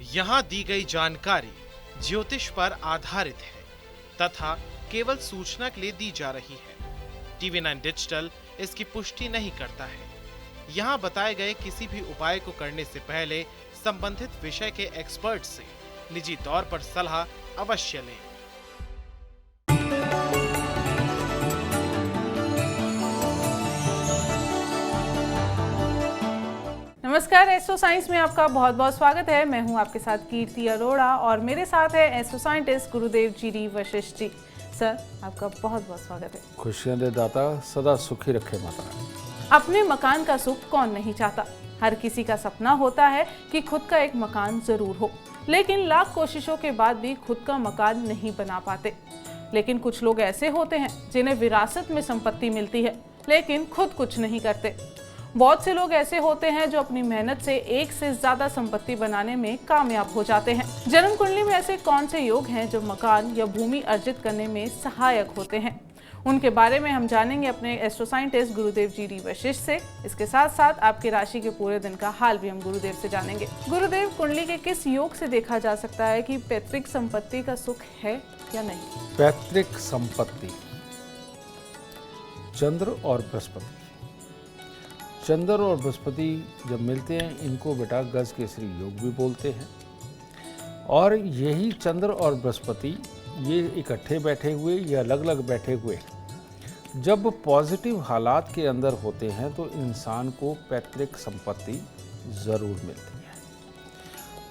यहाँ दी गई जानकारी ज्योतिष पर आधारित है तथा केवल सूचना के लिए दी जा रही है। टीवी 9 डिजिटल इसकी पुष्टि नहीं करता है। यहाँ बताए गए किसी भी उपाय को करने से पहले संबंधित विषय के एक्सपर्ट से निजी तौर पर सलाह अवश्य लें। नमस्कार, एस्ट्रो साइंस में आपका बहुत बहुत स्वागत है। मैं हूं आपके साथ कीर्ति अरोड़ा और मेरे साथ है एस्ट्रो साइंटिस्ट गुरुदेव जी वशिष्ठ जी। सर, आपका बहुत बहुत स्वागत है। खुशियां दे दाता, सदा सुखी रखे माता। अपने मकान का सुख कौन नहीं चाहता। हर किसी का सपना होता है कि खुद का एक मकान जरूर हो, लेकिन लाख कोशिशों के बाद भी खुद का मकान नहीं बना पाते। लेकिन कुछ लोग ऐसे होते हैं जिन्हें विरासत में संपत्ति मिलती है लेकिन खुद कुछ नहीं करते। बहुत से लोग ऐसे होते हैं जो अपनी मेहनत से एक से ज्यादा संपत्ति बनाने में कामयाब हो जाते हैं। जन्म कुंडली में ऐसे कौन से योग हैं जो मकान या भूमि अर्जित करने में सहायक होते हैं, उनके बारे में हम जानेंगे अपने एस्ट्रो साइंटिस्ट गुरुदेव जी वशिष्ठ से। इसके साथ साथ आपकी राशि के पूरे दिन का हाल भी हम गुरुदेव से जानेंगे। गुरुदेव, कुंडली के किस योग से देखा जा सकता है कि पैतृक संपत्ति का सुख है या नहीं? पैतृक संपत्ति, चंद्र और बृहस्पति। चंद्र और बृहस्पति जब मिलते हैं, इनको बेटा गज केसरी योग भी बोलते हैं। और यही चंद्र और बृहस्पति ये इकट्ठे बैठे हुए या अलग अलग बैठे हुए जब पॉजिटिव हालात के अंदर होते हैं तो इंसान को पैतृक संपत्ति ज़रूर मिलती है।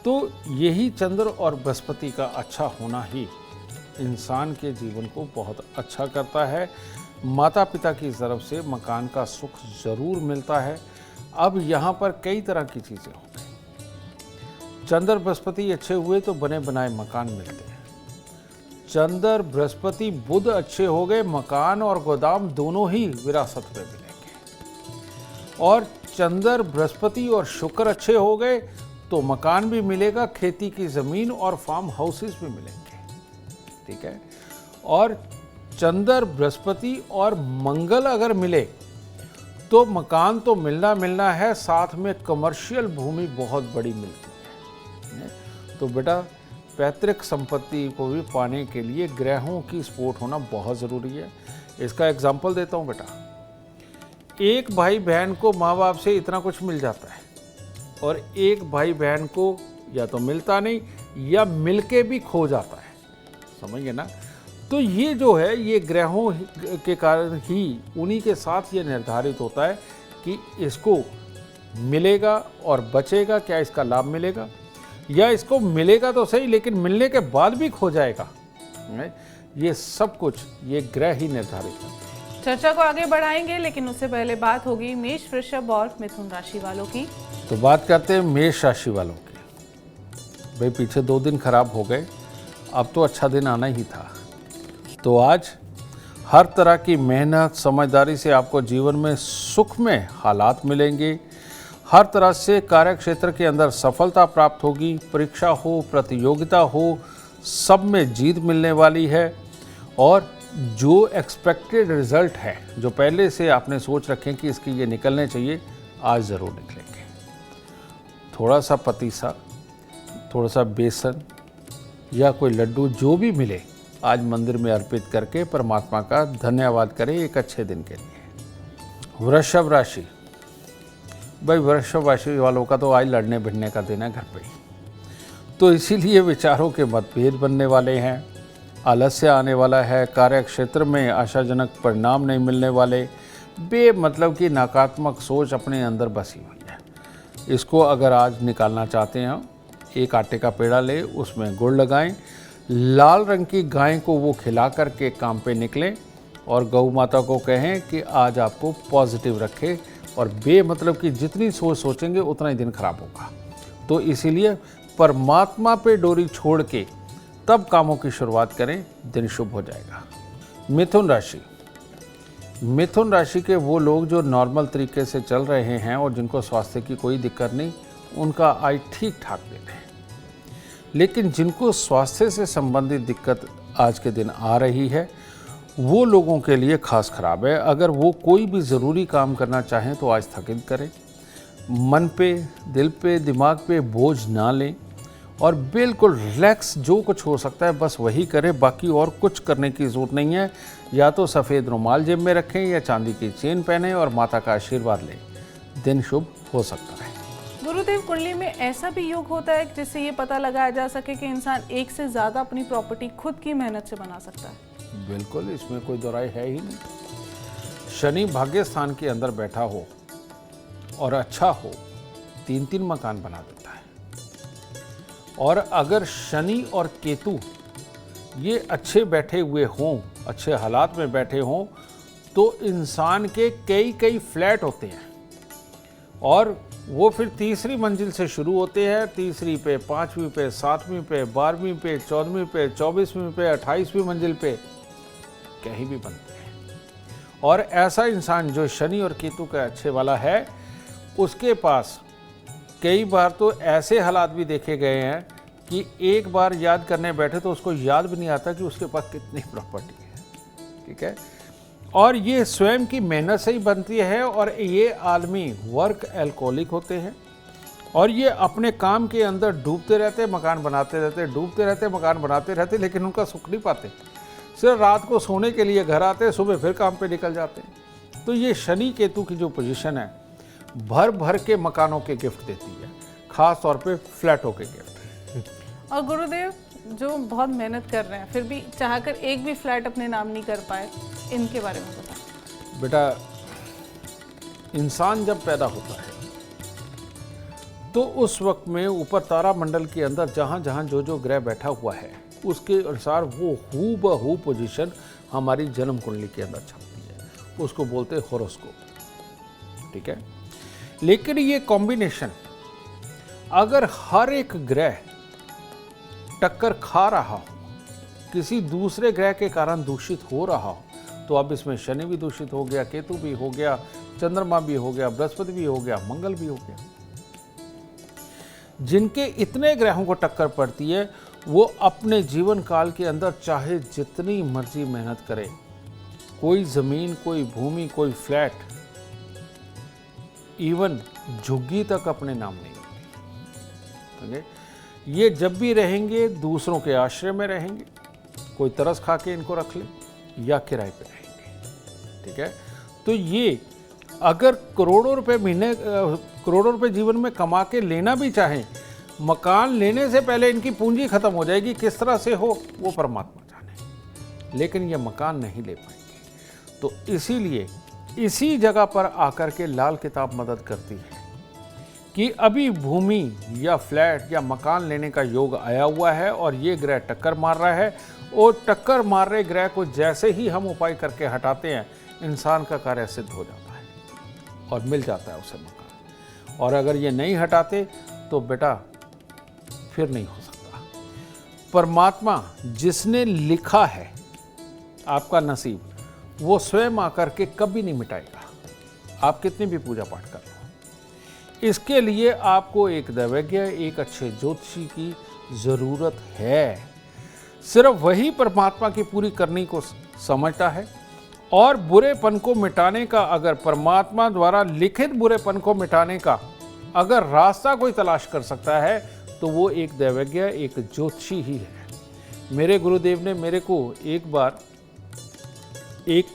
तो यही चंद्र और बृहस्पति का अच्छा होना ही इंसान के जीवन को बहुत अच्छा करता है। माता पिता की तरफ से मकान का सुख ज़रूर मिलता है। अब यहाँ पर कई तरह की चीज़ें होंगी। चंद्र बृहस्पति अच्छे हुए तो बने बनाए मकान मिलते हैं। चंद्र बृहस्पति बुध अच्छे हो गए, मकान और गोदाम दोनों ही विरासत में मिलेंगे। और चंद्र बृहस्पति और शुक्र अच्छे हो गए तो मकान भी मिलेगा, खेती की ज़मीन और फार्म हाउसेस भी मिलेंगे। ठीक है। और चंद्र बृहस्पति और मंगल अगर मिले तो मकान तो मिलना है, साथ में कमर्शियल भूमि बहुत बड़ी मिलती है। तो बेटा पैतृक संपत्ति को भी पाने के लिए ग्रहों की सपोर्ट होना बहुत ज़रूरी है। इसका एग्जांपल देता हूँ बेटा। एक भाई बहन को माँ बाप से इतना कुछ मिल जाता है और एक भाई बहन को या तो मिलता नहीं या मिलके भी खो जाता है। समझिए ना। तो ये जो है ये ग्रहों के कारण ही, उन्हीं के साथ ये निर्धारित होता है कि इसको मिलेगा और बचेगा क्या, इसका लाभ मिलेगा या इसको मिलेगा तो सही लेकिन मिलने के बाद भी खो जाएगा। ये सब कुछ ये ग्रह ही निर्धारित करते हैं। चर्चा को आगे बढ़ाएंगे, लेकिन उससे पहले बात होगी मेष, वृषभ और मिथुन राशि वालों की। तो बात करते हैं मेष राशि वालों की। भाई पीछे 2 दिन खराब हो गए, अब तो अच्छा दिन आना ही था। तो आज हर तरह की मेहनत समझदारी से आपको जीवन में सुख में हालात मिलेंगे। हर तरह से कार्य क्षेत्र के अंदर सफलता प्राप्त होगी। परीक्षा हो, प्रतियोगिता हो, सब में जीत मिलने वाली है। और जो एक्सपेक्टेड रिजल्ट है, जो पहले से आपने सोच रखें कि इसकी ये निकलने चाहिए, आज ज़रूर निकलेंगे। थोड़ा सा पतीसा, थोड़ा सा बेसन या कोई लड्डू जो भी मिले, आज मंदिर में अर्पित करके परमात्मा का धन्यवाद करें एक अच्छे दिन के लिए। वृषभ राशि। भाई वृषभ राशि वालों का तो आज लड़ने भिड़ने का दिन है घर पे ही। तो इसीलिए विचारों के मतभेद बनने वाले हैं, आलस्य आने वाला है, कार्य क्षेत्र में आशाजनक परिणाम नहीं मिलने वाले, बेमतलब की नकारात्मक सोच अपने अंदर बसी हुई है। इसको अगर आज निकालना चाहते हैं, एक आटे का पेड़ा ले, उसमें गुड़ लगाएं, लाल रंग की गाय को वो खिला करके काम पे निकलें और गौ माता को कहें कि आज आपको पॉजिटिव रखे और बेमतलब की जितनी सोच सोचेंगे उतना ही दिन खराब होगा। तो इसीलिए परमात्मा पे डोरी छोड़ के तब कामों की शुरुआत करें, दिन शुभ हो जाएगा। मिथुन राशि। मिथुन राशि के वो लोग जो नॉर्मल तरीके से चल रहे हैं और जिनको स्वास्थ्य की कोई दिक्कत नहीं, उनका आज ठीक ठाक दिन है। लेकिन जिनको स्वास्थ्य से संबंधित दिक्कत आज के दिन आ रही है, वो लोगों के लिए खास खराब है। अगर वो कोई भी ज़रूरी काम करना चाहें तो आज स्थगित करें। मन पे, दिल पे, दिमाग पे बोझ ना लें और बिल्कुल रिलैक्स, जो कुछ हो सकता है बस वही करें, बाकी और कुछ करने की ज़रूरत नहीं है। या तो सफ़ेद रुमाल जेब में रखें या चांदी की चेन पहने और माता का आशीर्वाद लें, दिन शुभ हो सकता है। गुरुदेव, कुंडली में ऐसा भी योग होता है जिससे ये पता लगाया जा सके कि इंसान एक से ज़्यादा अपनी प्रॉपर्टी खुद की मेहनत से बना सकता है? बिल्कुल, इसमें कोई दो राय है ही नहीं। शनि भाग्य स्थान के अंदर बैठा हो और अच्छा हो, 3-3 मकान बना देता है। और अगर शनि और केतु ये अच्छे बैठे हुए हों, अच्छे हालात में बैठे हों, तो इंसान के कई फ्लैट होते हैं और वो फिर तीसरी मंजिल से शुरू होते हैं, तीसरी पे, 5वीं पे, 7वीं पे, 12वीं पे, 14वीं पे, 24वीं पे, 28वीं मंजिल पे कहीं भी बनते हैं। और ऐसा इंसान जो शनि और केतु का अच्छे वाला है, उसके पास कई बार तो ऐसे हालात भी देखे गए हैं कि एक बार याद करने बैठे तो उसको याद भी नहीं आता कि उसके पास कितनी प्रॉपर्टी है। ठीक है, और ये स्वयं की मेहनत से ही बनती है। और ये आदमी वर्क एल्कोहलिक होते हैं और ये अपने काम के अंदर डूबते रहते, मकान बनाते रहते, डूबते रहते, मकान बनाते रहते, लेकिन उनका सुख नहीं पाते। सिर्फ रात को सोने के लिए घर आते, सुबह फिर काम पे निकल जाते हैं। तो ये शनि केतु की जो पोजीशन है, भर भर के मकानों के गिफ्ट देती है, खास तौर पे फ्लैटों के गिफ्ट। और गुरुदेव, जो बहुत मेहनत कर रहे हैं फिर भी चाहकर एक भी फ्लैट अपने नाम नहीं कर पाए, इनके बारे में बताएं। बेटा, इंसान जब पैदा होता है तो उस वक्त में ऊपर तारा मंडल के अंदर जहाँ जहाँ जो जो ग्रह बैठा हुआ है, उसके अनुसार वो हूबहू पोजीशन हमारी जन्म कुंडली के अंदर छपती है। उसको बोलते हैं होरोस्कोप। ठीक है, लेकिन ये कॉम्बिनेशन अगर हर एक ग्रह टक्कर खा रहा हो, किसी दूसरे ग्रह के कारण दूषित हो रहा हो, तो अब इसमें शनि भी दूषित हो गया, केतु भी हो गया, चंद्रमा भी हो गया, बृहस्पति भी हो गया, मंगल भी हो गया। जिनके इतने ग्रहों को टक्कर पड़ती है, वो अपने जीवन काल के अंदर चाहे जितनी मर्जी मेहनत करे, कोई जमीन, कोई भूमि, कोई फ्लैट, इवन झुग्गी तक अपने नाम नहीं होती। ये जब भी रहेंगे दूसरों के आश्रय में रहेंगे, कोई तरस खा के इनको रख ले या किराए पे रहेंगे। ठीक है, तो ये अगर करोड़ों रुपए महीने, करोड़ों रुपए जीवन में कमा के लेना भी चाहें, मकान लेने से पहले इनकी पूंजी खत्म हो जाएगी। किस तरह से हो वो परमात्मा जाने, लेकिन ये मकान नहीं ले पाएंगे। तो इसीलिए इसी जगह पर आकर के लाल किताब मदद करती है कि अभी भूमि या फ्लैट या मकान लेने का योग आया हुआ है और ये ग्रह टक्कर मार रहा है, और टक्कर मार रहे ग्रह को जैसे ही हम उपाय करके हटाते हैं, इंसान का कार्य सिद्ध हो जाता है और मिल जाता है उसे मकान। और अगर ये नहीं हटाते तो बेटा फिर नहीं हो सकता। परमात्मा जिसने लिखा है आपका नसीब, वो स्वयं आकर के कभी नहीं मिटाएगा, आप कितनी भी पूजा पाठ कर लो। इसके लिए आपको एक दैवज्ञ, एक अच्छे ज्योतिषी की ज़रूरत है। सिर्फ वही परमात्मा की पूरी करनी को समझता है। और बुरेपन को मिटाने का, अगर परमात्मा द्वारा लिखित बुरेपन को मिटाने का अगर रास्ता कोई तलाश कर सकता है, तो वो एक दैवज्ञ, एक ज्योतिषी ही है। मेरे गुरुदेव ने मेरे को एक बार एक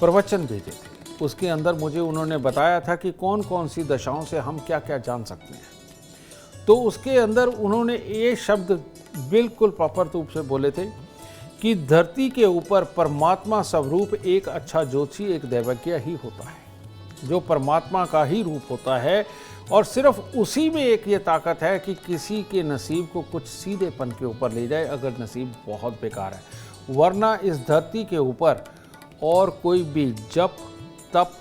प्रवचन भेजे थे, उसके अंदर मुझे उन्होंने बताया था कि कौन कौन सी दशाओं से हम क्या क्या जान सकते हैं। तो उसके अंदर उन्होंने ये शब्द बिल्कुल प्रॉपर रूप से बोले थे कि धरती के ऊपर परमात्मा स्वरूप एक अच्छा ज्योतिषी, एक दैवज्ञ ही होता है, जो परमात्मा का ही रूप होता है। और सिर्फ उसी में एक ये ताकत है कि किसी के नसीब को कुछ सीधेपन के ऊपर ले जाए, अगर नसीब बहुत बेकार है। वरना इस धरती के ऊपर और कोई भी जप, तप,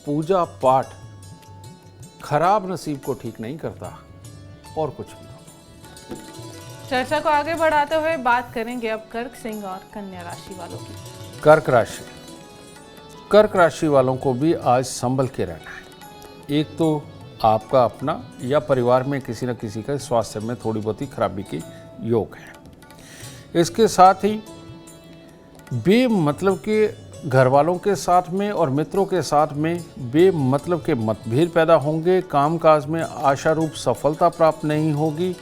पूजा पाठ खराब नसीब को ठीक नहीं करता, और कुछ भी। चर्चा को आगे बढ़ाते हुए बात करेंगे अब कर्क, सिंह और कन्या राशि वालों की। कर्क राशि, कर्क राशि वालों को भी आज संभल के रहना है। एक तो आपका अपना या परिवार में किसी न किसी का स्वास्थ्य में थोड़ी बहुत ही खराबी के योग है। इसके साथ ही बेमतलब के घर वालों के साथ में और मित्रों के साथ में बेमतलब के मतभेद पैदा होंगे। कामकाज में आशारूप सफलता प्राप्त नहीं होगी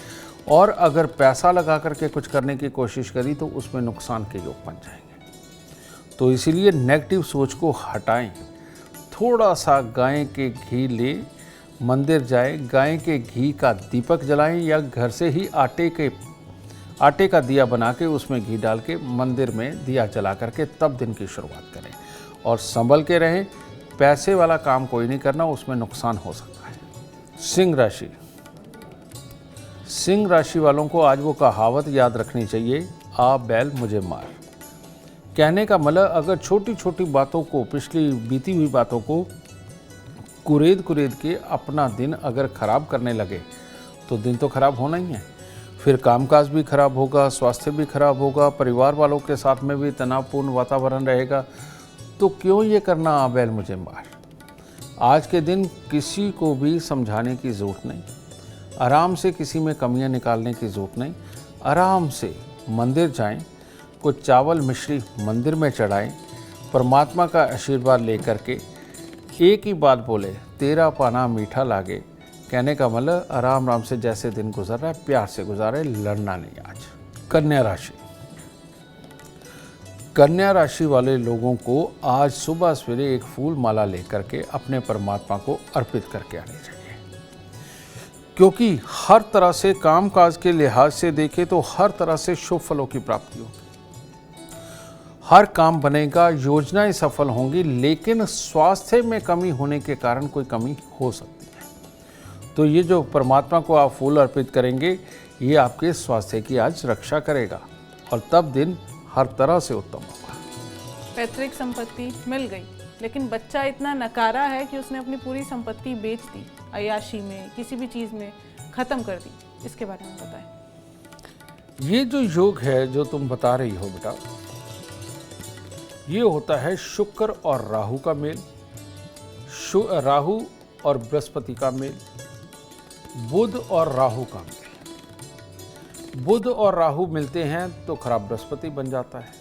और अगर पैसा लगा करके कुछ करने की कोशिश करी तो उसमें नुकसान के योग बन जाएंगे। तो इसीलिए नेगेटिव सोच को हटाएं। थोड़ा सा गाय के घी ले मंदिर जाएं, गाय के घी का दीपक जलाएं या घर से ही आटे का दिया बना के उसमें घी डाल के मंदिर में दिया जला करके तब दिन की शुरुआत करें। और संभल के रहें, पैसे वाला काम कोई नहीं करना, उसमें नुकसान हो सकता है। सिंह राशि। सिंह राशि वालों को आज वो कहावत याद रखनी चाहिए, आ बैल मुझे मार। कहने का मतलब अगर छोटी छोटी बातों को, पिछली बीती हुई बातों को कुरेद के अपना दिन अगर खराब करने लगे तो दिन तो खराब होना ही है। फिर कामकाज भी खराब होगा, स्वास्थ्य भी खराब होगा, परिवार वालों के साथ में भी तनावपूर्ण वातावरण रहेगा। तो क्यों ये करना, आ बैल मुझे मार। आज के दिन किसी को भी समझाने की ज़रूरत नहीं, आराम से किसी में कमियां निकालने की ज़रूरत नहीं। आराम से मंदिर जाएं, कुछ चावल मिश्री मंदिर में चढ़ाएं, परमात्मा का आशीर्वाद लेकर के एक ही बात बोले, तेरा पाना मीठा लागे। कहने का मतलब आराम से जैसे दिन गुजर रहा है प्यार से गुजारे, लड़ना नहीं। आज कन्या राशि। कन्या राशि वाले लोगों को आज सुबह सवेरे एक फूल माला लेकर के अपने परमात्मा को अर्पित करके आनी चाहिए, क्योंकि हर तरह से कामकाज के लिहाज से देखें तो हर तरह से शुभ फलों की प्राप्ति होगी, हर काम बनेगा, योजनाएं सफल होंगी। लेकिन स्वास्थ्य में कमी होने के कारण कोई कमी हो सकती है। तो ये जो परमात्मा को आप फूल अर्पित करेंगे, ये आपके स्वास्थ्य की आज रक्षा करेगा और तब दिन हर तरह से उत्तम होगा। पैतृक संपत्ति मिल गई, लेकिन बच्चा इतना नकारा है कि उसने अपनी पूरी संपत्ति बेच दी, अय्याशी में, किसी भी चीज़ में ख़त्म कर दी। इसके बारे में बताएं। ये जो योग है जो तुम बता रही हो बेटा, ये होता है शुक्र और राहु का मेल, राहु और बृहस्पति का मेल, बुध और राहु का मेल। बुध और राहु मिलते हैं तो खराब बृहस्पति बन जाता है।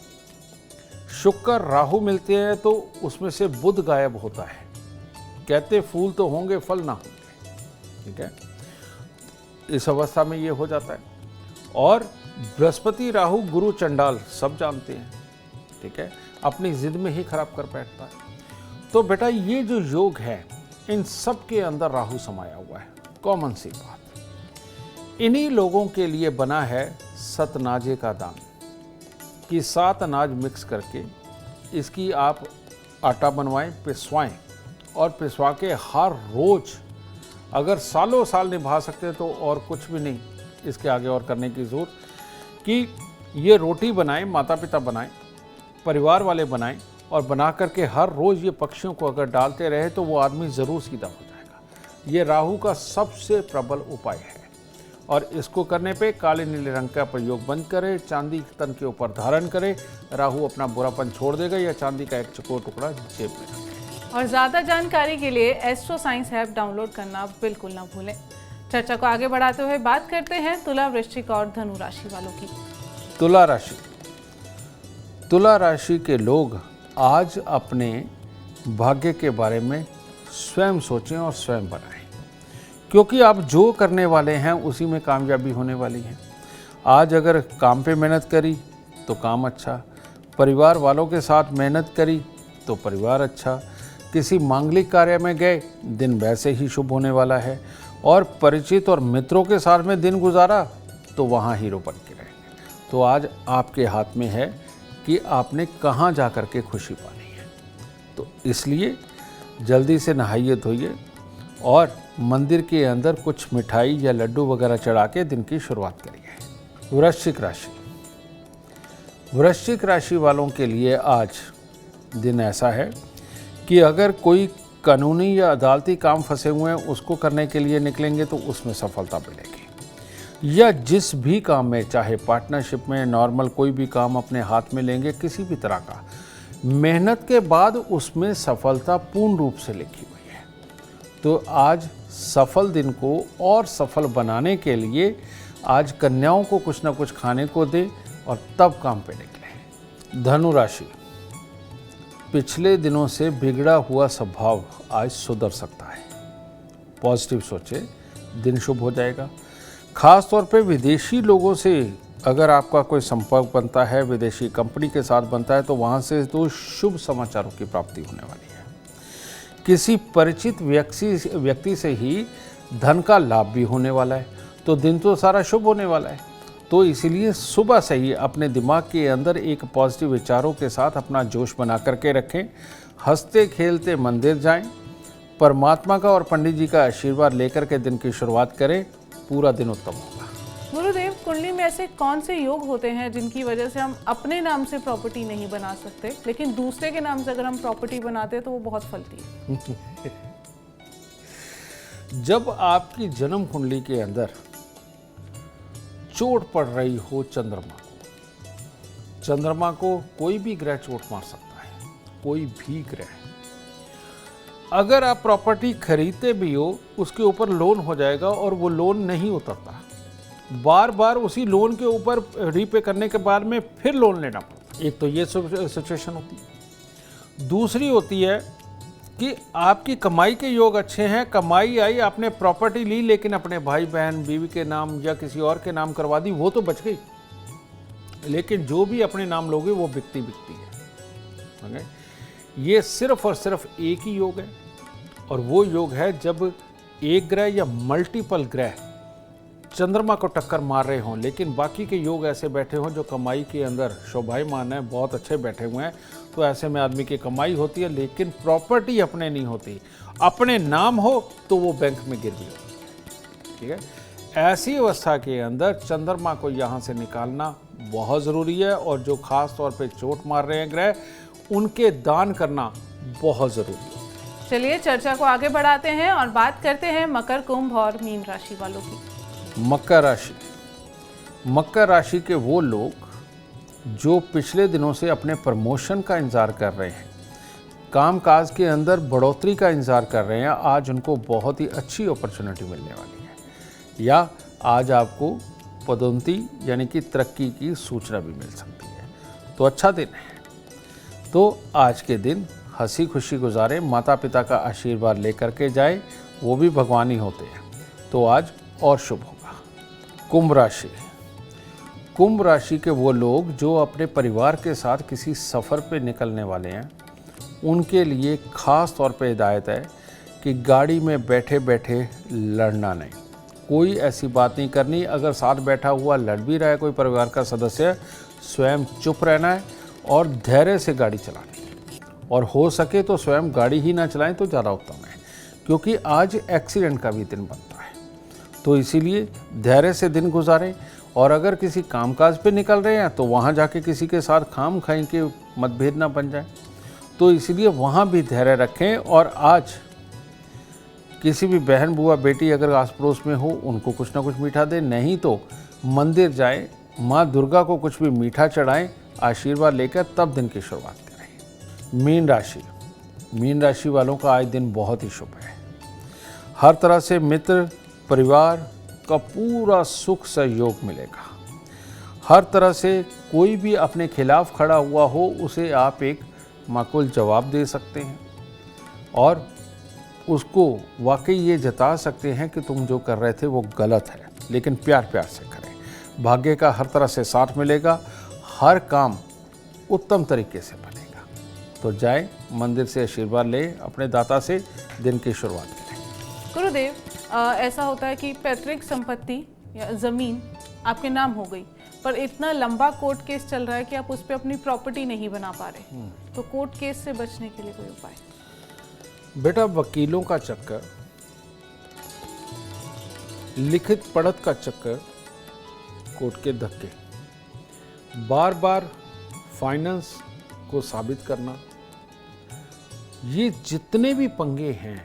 शुक्र राहु मिलते हैं तो उसमें से बुध गायब होता है। कहते फूल तो होंगे, फल ना होंगे। ठीक है, इस अवस्था में ये हो जाता है। और बृहस्पति राहु गुरु चंडाल सब जानते हैं। ठीक है, अपनी जिद में ही खराब कर बैठता है। तो बेटा ये जो योग है, इन सब के अंदर राहु समाया हुआ है। कॉमन सी बात, इन्हीं लोगों के लिए बना है सतनाजे का दान, कि 7 अनाज मिक्स करके इसकी आप आटा बनवाएं, पिसवाएं और पिसवा के हर रोज अगर सालों साल निभा सकते तो और कुछ भी नहीं इसके आगे और करने की जरूरत, कि ये रोटी बनाएं, माता पिता बनाएं, परिवार वाले बनाएं और बना करके हर रोज़ ये पक्षियों को अगर डालते रहे तो वो आदमी ज़रूर सीधा हो जाएगा। ये राहु का सबसे प्रबल उपाय है और इसको करने पे काले नीले रंग का प्रयोग बंद करें, चांदी तन के ऊपर धारण करें, राहु अपना बुरापन छोड़ देगा, या चांदी का एक चकोर टुकड़ा जेब में रखें। और ज़्यादा जानकारी के लिए एस्ट्रो साइंस ऐप डाउनलोड करना बिल्कुल ना भूलें। चर्चा को आगे बढ़ाते हुए बात करते हैं तुला, वृश्चिक और धनु राशि वालों की। तुला राशि। तुला राशि के लोग आज अपने भाग्य के बारे में स्वयं सोचें और स्वयं बनाएं, क्योंकि आप जो करने वाले हैं उसी में कामयाबी होने वाली है। आज अगर काम पे मेहनत करी तो काम अच्छा, परिवार वालों के साथ मेहनत करी तो परिवार अच्छा, किसी मांगलिक कार्य में गए दिन वैसे ही शुभ होने वाला है, और परिचित और मित्रों के साथ में दिन गुजारा तो वहाँ हीरो बन के रहेंगे। तो आज आपके हाथ में है कि आपने कहाँ जा कर के खुशी पानी है। तो इसलिए जल्दी से नहाइए धोइए और मंदिर के अंदर कुछ मिठाई या लड्डू वगैरह चढ़ा के दिन की शुरुआत करिए। वृश्चिक राशि। वृश्चिक राशि वालों के लिए आज दिन ऐसा है कि अगर कोई कानूनी या अदालती काम फंसे हुए हैं उसको करने के लिए निकलेंगे तो उसमें सफलता मिलेगी, या जिस भी काम में, चाहे पार्टनरशिप में, नॉर्मल कोई भी काम अपने हाथ में लेंगे किसी भी तरह का, मेहनत के बाद उसमें सफलता पूर्ण रूप से लिखी हुई है। तो आज सफल दिन को और सफल बनाने के लिए आज कन्याओं को कुछ ना कुछ खाने को दें और तब काम पे निकलें। धनु राशि। पिछले दिनों से बिगड़ा हुआ स्वभाव आज सुधर सकता है। पॉजिटिव सोचे, दिन शुभ हो जाएगा। ख़ास तौर पे विदेशी लोगों से अगर आपका कोई संपर्क बनता है, विदेशी कंपनी के साथ बनता है, तो वहाँ से तो शुभ समाचारों की प्राप्ति होने वाली है। किसी परिचित व्यक्ति से ही धन का लाभ भी होने वाला है, तो दिन तो सारा शुभ होने वाला है। तो इसीलिए सुबह से ही अपने दिमाग के अंदर एक पॉजिटिव विचारों के साथ अपना जोश बना करके रखें। हंसते खेलते मंदिर जाएं, परमात्मा का और पंडित जी का आशीर्वाद लेकर के दिन की शुरुआत करें, पूरा दिन उत्तम होगा। गुरुदेव, कुंडली में ऐसे कौन से योग होते हैं जिनकी वजह से हम अपने नाम से प्रॉपर्टी नहीं बना सकते, लेकिन दूसरे के नाम से अगर हम प्रॉपर्टी बनाते हैं तो वो बहुत फलती है? जब आपकी जन्म कुंडली के अंदर चोट पड़ रही हो चंद्रमा को कोई भी ग्रह चोट मार सकता है, कोई भी ग्रह। अगर आप प्रॉपर्टी खरीदते भी हो, उसके ऊपर लोन हो जाएगा और वो लोन नहीं उतरता, बार बार उसी लोन के ऊपर रीपे करने के बाद में फिर लोन लेना पड़ता। एक तो ये सिचुएशन होती है। दूसरी होती है कि आपकी कमाई के योग अच्छे हैं, कमाई आई, आपने प्रॉपर्टी ली, लेकिन अपने भाई बहन बीवी के नाम या किसी और के नाम करवा दी, वो तो बच गई, लेकिन जो भी अपने नाम लोगे वो बिकती है। ये सिर्फ और सिर्फ एक ही योग है, और वो योग है जब एक ग्रह या मल्टीपल ग्रह चंद्रमा को टक्कर मार रहे हों, लेकिन बाकी के योग ऐसे बैठे हों जो कमाई के अंदर शोभायमान है, बहुत अच्छे बैठे हुए हैं। तो ऐसे में आदमी की कमाई होती है, लेकिन प्रॉपर्टी अपने नहीं होती। अपने नाम हो तो वो बैंक में गिरवी होती है। ठीक है, ऐसी अवस्था के अंदर चंद्रमा को यहाँ से निकालना बहुत ज़रूरी है, और जो खास तौर पे चोट मार रहे हैं ग्रह, उनके दान करना बहुत ज़रूरी है। चलिए चर्चा को आगे बढ़ाते हैं और बात करते हैं मकर, कुंभ और मीन राशि वालों की। मकर राशि। मकर राशि के वो लोग जो पिछले दिनों से अपने प्रमोशन का इंतज़ार कर रहे हैं, कामकाज के अंदर बढ़ोतरी का इंतज़ार कर रहे हैं, आज उनको बहुत ही अच्छी अपॉर्चुनिटी मिलने वाली है, या आज आपको पदोन्नति यानी कि तरक्की की सूचना भी मिल सकती है। तो अच्छा दिन है। तो आज के दिन हंसी खुशी गुजारें, माता पिता का आशीर्वाद लेकर के जाए, वो भी भगवान ही होते हैं। तो आज और शुभ होगा। कुंभ राशि। कुंभ राशि के वो लोग जो अपने परिवार के साथ किसी सफ़र पे निकलने वाले हैं, उनके लिए ख़ास तौर पे हिदायत है कि गाड़ी में बैठे बैठे लड़ना नहीं, कोई ऐसी बात नहीं करनी। अगर साथ बैठा हुआ लड़ भी रहा है कोई परिवार का सदस्य, स्वयं चुप रहना है और धैर्य से गाड़ी चलानी है, और हो सके तो स्वयं गाड़ी ही ना चलाएं तो ज़्यादा उत्तम है, क्योंकि आज एक्सीडेंट का भी दिन बनता है। तो इसीलिए धैर्य से दिन गुजारें, और अगर किसी कामकाज पे निकल रहे हैं तो वहाँ जाके किसी के साथ खाम खाई के मतभेद ना बन जाए, तो इसीलिए वहाँ भी धैर्य रखें। और आज किसी भी बहन बुआ बेटी अगर आस पड़ोस में हो, उनको कुछ ना कुछ मीठा दें, नहीं तो मंदिर जाएं, माँ दुर्गा को कुछ भी मीठा चढ़ाएं, आशीर्वाद लेकर तब दिन की शुरुआत करें। मीन राशि। मीन राशि वालों का आज दिन बहुत ही शुभ है। हर तरह से मित्र परिवार का पूरा सुख सहयोग मिलेगा। हर तरह से कोई भी अपने खिलाफ खड़ा हुआ हो, उसे आप एक माकूल जवाब दे सकते हैं, और उसको वाकई ये जता सकते हैं कि तुम जो कर रहे थे वो गलत है, लेकिन प्यार प्यार से करें। भाग्य का हर तरह से साथ मिलेगा, हर काम उत्तम तरीके से बनेगा। तो जाएं, मंदिर से आशीर्वाद लें, अपने दाता से दिन की शुरुआत करें। गुरुदेव, ऐसा होता है कि पैतृक संपत्ति या ज़मीन आपके नाम हो गई, पर इतना लंबा कोर्ट केस चल रहा है कि आप उस पर अपनी प्रॉपर्टी नहीं बना पा रहे, तो कोर्ट केस से बचने के लिए कोई उपाय? बेटा, वकीलों का चक्कर, लिखित पढ़त का चक्कर, कोर्ट के धक्के, बार बार फाइनेंस को साबित करना, ये जितने भी पंगे हैं,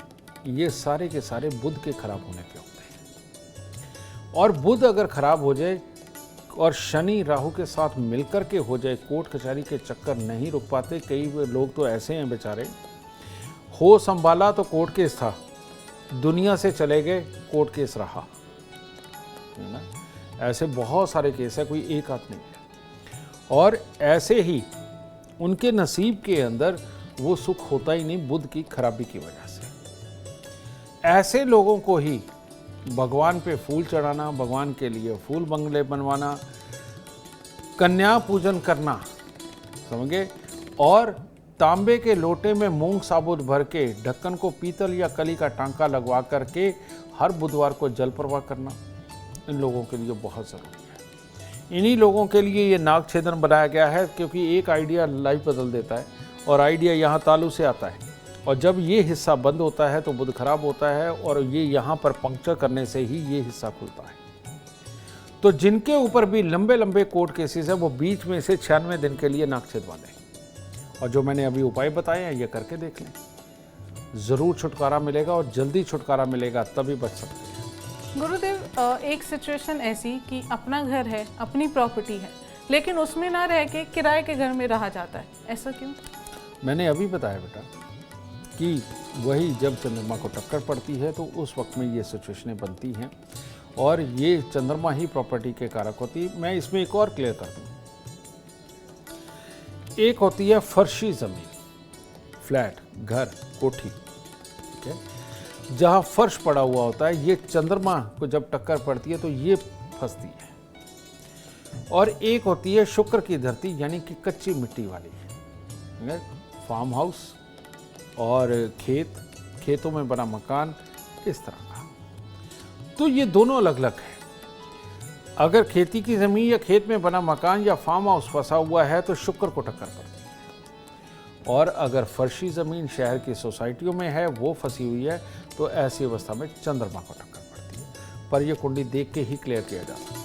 ये सारे के सारे बुध के खराब होने पे होते हैं। और बुध अगर खराब हो जाए और शनि राहु के साथ मिलकर के हो जाए, कोर्ट कचहरी के चक्कर नहीं रुक पाते। कई लोग तो ऐसे हैं बेचारे, हो संभाला तो कोर्ट केस था, दुनिया से चले गए, कोर्ट केस रहा, है ना। ऐसे बहुत सारे केस है, कोई एक आध नहीं है। और ऐसे ही उनके नसीब के अंदर वो सुख होता ही नहीं, बुध की खराबी की वजह से। ऐसे लोगों को ही भगवान पे फूल चढ़ाना, भगवान के लिए फूल बंगले बनवाना, कन्या पूजन करना, समझे, और तांबे के लोटे में मूंग साबुत भर के ढक्कन को पीतल या कली का टांका लगवा करके हर बुधवार को जल प्रवाह करना इन लोगों के लिए बहुत ज़रूरी है। इन्हीं लोगों के लिए ये नाग छेदन बनाया गया है, क्योंकि एक आइडिया लाइफ बदल देता है और आइडिया यहाँ तालू से आता है, और जब ये हिस्सा बंद होता है तो बुध खराब होता है, और ये यहाँ पर पंक्चर करने से ही ये हिस्सा खुलता है। तो जिनके ऊपर भी लंबे लंबे कोर्ट केसेस है वो बीच में से 96 दिन के लिए नागछेद बांधें, और जो मैंने अभी उपाय बताए हैं ये करके देख लें, ज़रूर छुटकारा मिलेगा, और जल्दी छुटकारा मिलेगा, तभी बच सकते हैं। गुरुदेव, एक सिचुएशन ऐसी कि अपना घर है, अपनी प्रॉपर्टी है, लेकिन उसमें ना रह के किराए के घर में रहा जाता है, ऐसा क्यों? मैंने अभी बताया बेटा कि वही जब चंद्रमा को टक्कर पड़ती है तो उस वक्त में ये सिचुएशनें बनती हैं, और ये चंद्रमा ही प्रॉपर्टी के कारक होती है। मैं इसमें एक और क्लियर कर दूँ, एक होती है फर्शी ज़मीन, फ्लैट, घर, कोठी, ठीक है, जहाँ फर्श पड़ा हुआ होता है, ये चंद्रमा को जब टक्कर पड़ती है तो ये फंसती है। और एक होती है शुक्र की धरती, यानी कि कच्ची मिट्टी वाली, फार्म हाउस और खेतों में बना मकान, इस तरह का। तो ये दोनों अलग अलग है। अगर खेती की ज़मीन या खेत में बना मकान या फार्म हाउस फंसा हुआ है तो शुक्र को टक्कर पड़ती है, और अगर फर्शी ज़मीन शहर की सोसाइटियों में है, वो फंसी हुई है, तो ऐसी अवस्था में चंद्रमा को टक्कर पड़ती है। पर यह कुंडली देख के ही क्लियर किया जा सकता है।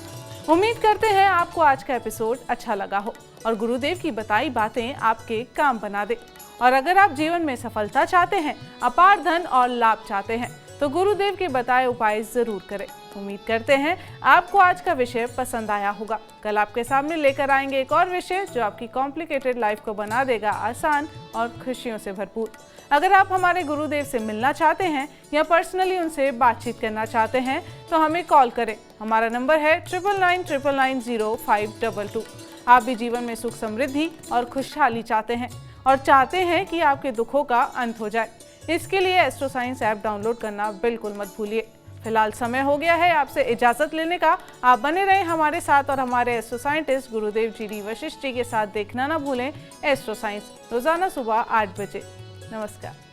उम्मीद करते हैं आपको आज का एपिसोड अच्छा लगा हो और गुरुदेव की बताई बातें आपके काम बना दे। और अगर आप जीवन में सफलता चाहते हैं, अपार धन और लाभ चाहते हैं, तो गुरुदेव के बताए उपाय जरूर करें। उम्मीद करते हैं आपको आज का विषय पसंद आया होगा। कल आपके सामने लेकर आएंगे एक और विषय जो आपकी कॉम्प्लिकेटेड लाइफ को बना देगा आसान और खुशियों से भरपूर। अगर आप हमारे गुरुदेव से मिलना चाहते हैं या पर्सनली उनसे बातचीत करना चाहते हैं तो हमें कॉल करें। हमारा नंबर है 9999900522। आप भी जीवन में सुख समृद्धि और खुशहाली चाहते हैं और चाहते हैं कि आपके दुखों का अंत हो जाए। इसके लिए एस्ट्रो साइंस ऐप डाउनलोड करना बिल्कुल मत भूलिए। फिलहाल समय हो गया है आपसे इजाजत लेने का। आप बने रहें हमारे साथ और हमारे एस्ट्रो साइंटिस्ट गुरुदेव जी वशिष्ठ जी के साथ देखना ना भूलें एस्ट्रो साइंस, रोजाना सुबह 8 बजे। नमस्कार।